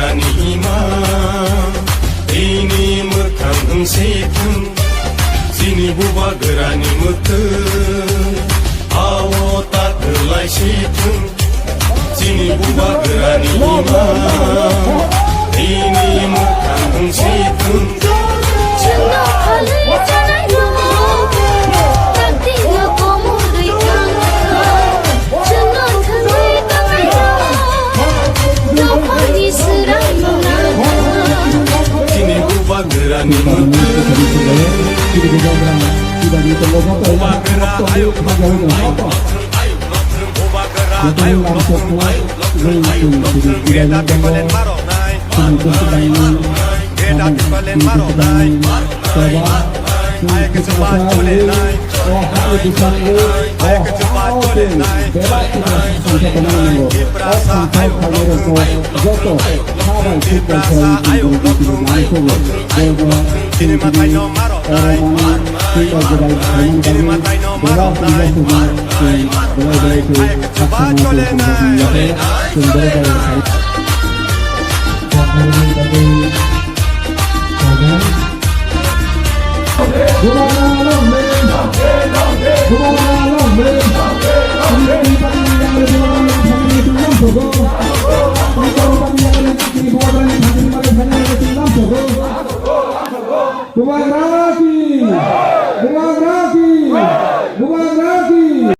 गोरानि इमा ini mekang hengsetan sini buba gerani mete awo tak gelai sitan sini buba gerani ima ini mekang hengsetan gerani mete buba gerah ayo Greta Timberland marok nai Greta Timberland marok nai Ayo ke cepat boleh nai Ayo ke cepat boleh nai Ibrasa ayo Ibrasa ayo Kini matai no marok nai Kini matai no marok nai Ayo ke cepat boleh nai Terima kasih.